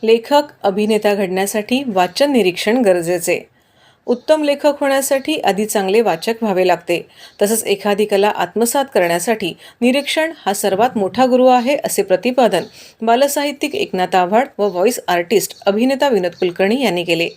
लेखक अभिनेता घडण्यासाठी वाचन निरीक्षण गरजेचे। उत्तम लेखक होण्यासाठी आधी चांगले वाचक व्हावे लागते। तसंच एखादी कला आत्मसात करण्यासाठी निरीक्षण हा सर्वात मोठा गुरु आहे, असे प्रतिपादन बालसाहित्यिक एकनाथ आव्हाड व व्हॉइस आर्टिस्ट अभिनेता विनोद कुलकर्णी यांनी केले।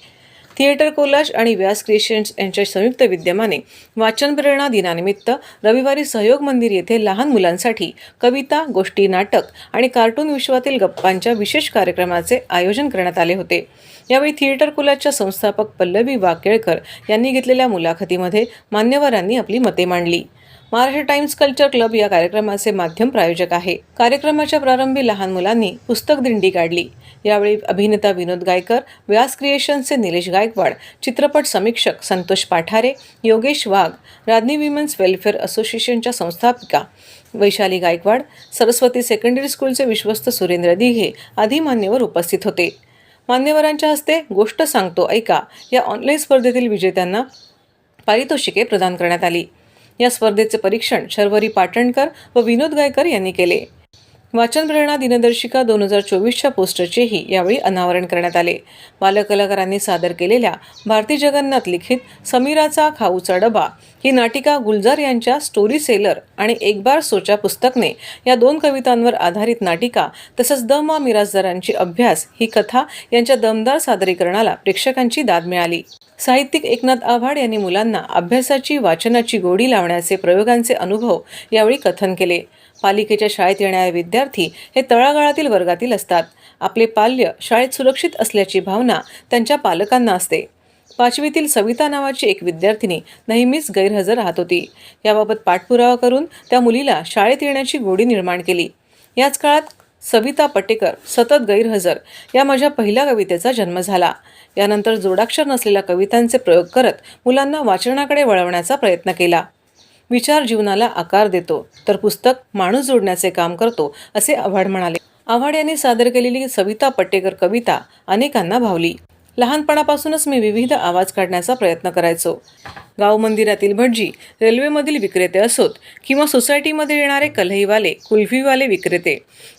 थिएटर कोलाज आणि व्यास क्रिएशन्स यांच्या संयुक्त विद्यमाने वाचन प्रेरणा दिनानिमित्त रविवारी सहयोग मंदिर येथे लहान मुलांसाठी कविता, गोष्टी, नाटक आणि कार्टून विश्वातील गप्पांच्या विशेष कार्यक्रमाचे आयोजन करण्यात आले होते। यावेळी थिएटर कोलाजच्या संस्थापक पल्लवी वाकेळकर यांनी घेतलेल्या मुलाखतीमध्ये मान्यवरांनी आपली मते मांडली। महाराष्ट्र टाइम्स कल्चर क्लब या कार्यक्रमाचे माध्यम प्रायोजक आहे। कार्यक्रमाच्या प्रारंभी लहान मुलांनी पुस्तक दिंडी काढली। यावेळी अभिनेता विनोद गायकर, व्यास क्रिएशन्सचे निलेश गायकवाड, चित्रपट समीक्षक संतोष पाठारे, योगेश वाघ, राधनी विमेन्स वेलफेअर असोसिएशनच्या संस्थापिका वैशाली गायकवाड, सरस्वती सेकंडरी स्कूलचे विश्वस्त सुरेंद्र दिघे आदी मान्यवर उपस्थित होते। मान्यवरांच्या हस्ते गोष्ट सांगतो ऐका या ऑनलाईन स्पर्धेतील विजेत्यांना पारितोषिके प्रदान करण्यात आली। या स्पर्धेचे परीक्षण शर्वरी पाटणकर व विनोद गायकर यांनी केले। वाचन प्रेरणा दिनदर्शिका 2024च्या पोस्टरचेही यावेळी अनावरण करण्यात आले। बालकलाकारांनी सादर केलेल्या भारती जगन्नाथ लिखित समीराचा खाऊचा डबा ही नाटिका, गुलजार यांच्या स्टोरी सेलर आणि एक बार सोचा पुस्तकने या दोन कवितांवर आधारित नाटिका तसंच द मा मिरासदारांची अभ्यास ही कथा यांच्या दमदार सादरीकरणाला प्रेक्षकांची दाद मिळाली। साहित्यिक एकनाथ आव्हाड यांनी मुलांना अभ्यासाची, वाचनाची गोडी लावण्याचे प्रयोगांचे अनुभव यावेळी कथन केले। पालिकेच्या शाळेत येणारे विद्यार्थी हे तळागाळातील वर्गातील असतात। आपले पाल्य शाळेत सुरक्षित असल्याची भावना त्यांच्या पालकांना असते। 5वीतील सविता नावाची एक विद्यार्थिनी नेहमीच गैरहजर राहत होती। याबाबत पाठपुरावा करून त्या मुलीला शाळेत येण्याची गोडी निर्माण केली। याच काळात सविता पटेकर सतत गैरहजर या माझ्या पहिल्या कवितेचा जन्म झाला। यानंतर जोडाक्षर नसलेल्या कवितांचे प्रयोग करत मुलांना वाचनाकडे वळवण्याचा प्रयत्न केला। विचार जीवनाला आकार देतो तर पुस्तक माणूस जोडण्याचे काम करतो, असे आव्हाड म्हणाले। आव्हाड यांनी सादर केलेली सविता पटेकर कविता अनेकांना भावली। लहानपणापासूनच मी विविध आवाज काढण्याचा प्रयत्न करायचो। गाव मंदिरातील भटजी, रेल्वेमधील विक्रेते असोत किंवा सोसायटीमध्ये येणारे कल्हईवाले, कुल्फीवाले विक्रेते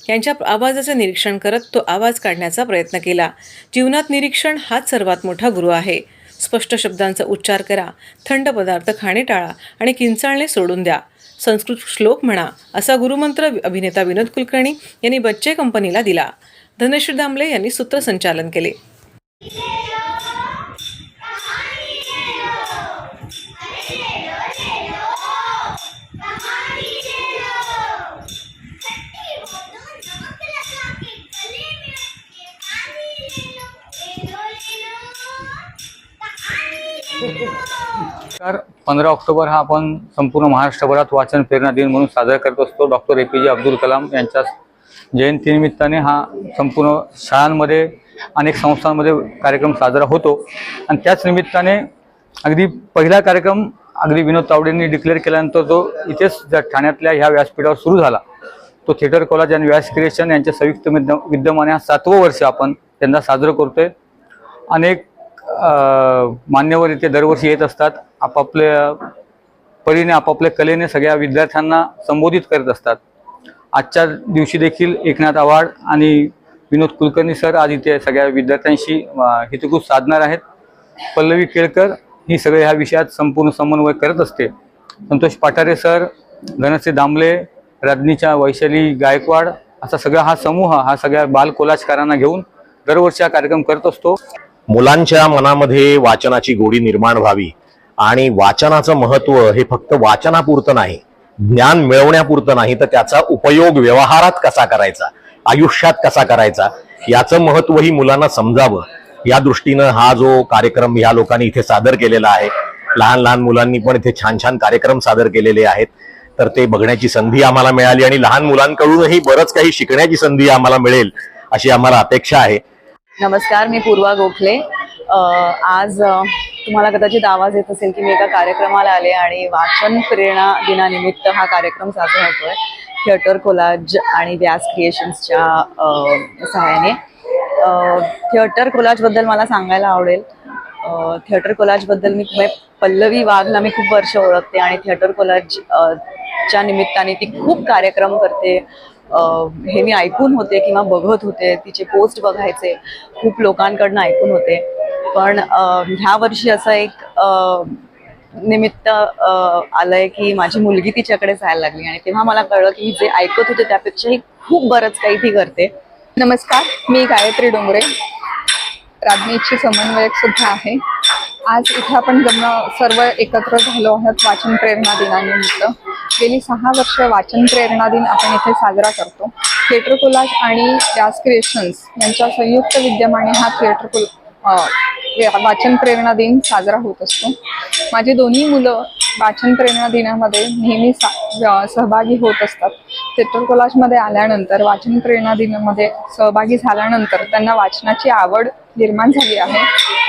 यांच्या आवाजाचे निरीक्षण करत तो आवाज काढण्याचा प्रयत्न केला। जीवनात निरीक्षण हाच सर्वात मोठा गुरु आहे। स्पष्ट शब्दांचा उच्चार करा, थंड पदार्थ खाणे टाळा आणि किंचाळणे सोडून द्या, संस्कृत श्लोक म्हणा, असा गुरुमंत्र अभिनेता विनोद कुलकर्णी यांनी बच्चे कंपनीला दिला। धनश्री दामले यांनी सूत्रसंचालन केले। तर 15 ऑक्टोबर हा आपण संपूर्ण महाराष्ट्रभरात वाचन प्रेरणा दिन म्हणून साजरा करत असतो। डॉक्टर APJ अब्दुल कलाम यांच्या जयंतीनिमित्ताने हा संपूर्ण शाळांमध्ये, अनेक संस्थांमध्ये कार्यक्रम साजरा होतो आणि त्याच निमित्ताने अगदी पहिला कार्यक्रम अगदी विनोद तावडेंनी डिक्लेअर केल्यानंतर जो इथेच ठाण्यातल्या ह्या व्यासपीठावर सुरू झाला तो थिएटर कॉलेज आणि व्यास क्रिएशन यांच्या संयुक्त विद्यमाने हा 7वं वर्ष आपण त्यांना साजरं करतोय। अनेक मान्यवर इथे दरवर्षी येत असतात, आपापल्या परीने आपापल्या कलेने सगळ्या विद्यार्थ्यांना संबोधित करत असतात। आजच्या दिवशी देखील एकनाथ आव्हाड आणि विनोद कुलकर्णी सर आज इथे सगळ्या विद्यार्थ्यांशी हितगुज साधणार आहेत। पल्लवी केळकर ही सगळे ह्या विषयात संपूर्ण समन्वय करत असते। संतोष पाठारे सर, धनश्री दामले, राधनीच्या वैशाली गायकवाड असा सगळा हा समूह हा सगळ्या बाल कोलाजकारांना घेऊन दरवर्षी हा कार्यक्रम करत असतो। मुलांच्या मनामध्ये वाचनाची गोडी निर्माण व्हावी आणि वाचनाचं महत्व हे फक्त वाचनापुरतं नाही, ज्ञान मिळवण्यापुरतं नाही, तर त्याचा उपयोग व्यवहारात कसा करायचा, आयुष्यात कसा करायचा याचं महत्वही मुलांना समजावं या दृष्टीनं हा जो कार्यक्रम ह्या लोकांनी इथे सादर केलेला आहे। लहान लहान मुलांनी पण इथे छान छान कार्यक्रम सादर केलेले आहेत, तर ते बघण्याची संधी आम्हाला मिळाली आणि लहान मुलांकडूनही बरंच काही शिकण्याची संधी आम्हाला मिळेल अशी आम्हाला अपेक्षा आहे। नमस्कार, मी पूर्वा गोखले। आज तुम्हाला कदाचित आवाज येत असेल की मी एका कार्यक्रमाला आले आणि वाचन प्रेरणा दिनानिमित्त हा कार्यक्रम साजरा होतोय थिएटर कोलाज आणि व्यास क्रिएशन्सच्या सहाय्याने। थिएटर कोलाजबद्दल मला सांगायला आवडेल। थिएटर कोलाजबद्दल मी पल्लवी वाघला मी खूप वर्ष ओळखते आणि थिएटर कोलाज च्या निमित्ताने ती खूप कार्यक्रम करते हे मी ऐकून होते किंवा बघत होते, तिचे पोस्ट बघायचे, खूप लोकांकडनं ऐकून होते. पण ह्या वर्षी असं एक निमित्त आलंय की माझी मुलगी तिच्याकडे जायला लागली आणि तेव्हा मला कळलं की मी जे ऐकत होते त्यापेक्षाही खूप बरंच काही ती करते. नमस्कार, मी गायत्री डोंगरे, राजनीतची समन्वयक सुद्धा आहे. आज इथे आपण सर्व एकत्र झालो आहोत वाचन प्रेरणा दिनानिमित्त. गेली 6 वर्ष वाचन प्रेरणा दिन आपण इथे साजरा करतो. थिएटर कोलाज आणि व्यास क्रिएशन्स यांच्या संयुक्त विद्यमाने हा वाचन प्रेरणा दिन साजरा होत असतो. माझी दोन्ही मुलं वाचन प्रेरणा दिनामध्ये नेहमी सहभागी होत असतात. थिएटर कोलाजमध्ये आल्यानंतर वाचन प्रेरणा दिनामध्ये सहभागी झाल्यानंतर त्यांना वाचनाची आवड निर्माण झाली आहे.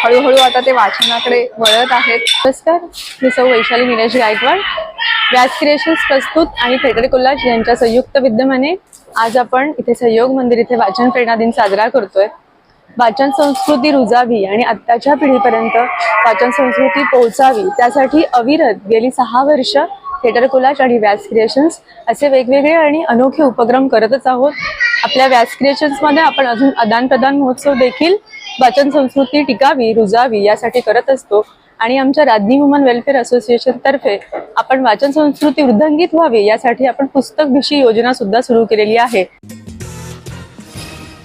हळूहळू आता ते वाचनाकडे वळत आहेत. नमस्कार, मी सौ वैशाली निलेश गायकवाड. व्यास क्रिएशन्स प्रस्तुत आणि थिएटर कोलाज यांच्या संयुक्त विद्यमाने आज आपण इथे सहयोग मंदिर इथे वाचन प्रेरणा दिन साजरा करतोय. वाचन संस्कृती रुजावी आणि आत्ताच्या पिढीपर्यंत वाचन संस्कृती पोहोचावी त्यासाठी अविरत गेली 6 वर्ष थिएटर कोलाज आणि व्यास क्रिएशन्स असे वेगवेगळे आणि अनोखे उपक्रम करतच आहोत. आपल्या व्यास क्रिएशन्समध्ये आपण अजून आदान प्रदान महोत्सव देखील वाचन संस्कृती टिकावी रुजावी यासाठी करत असतो. आणि आमच्या राज्नी वुमन वेलफेअर असोसिएशन तर्फे आपण वाचन संस्कृती वृद्धांगित व्हावी यासाठी आपण पुस्तक भिशी योजना सुद्धा सुरू केलेली आहे.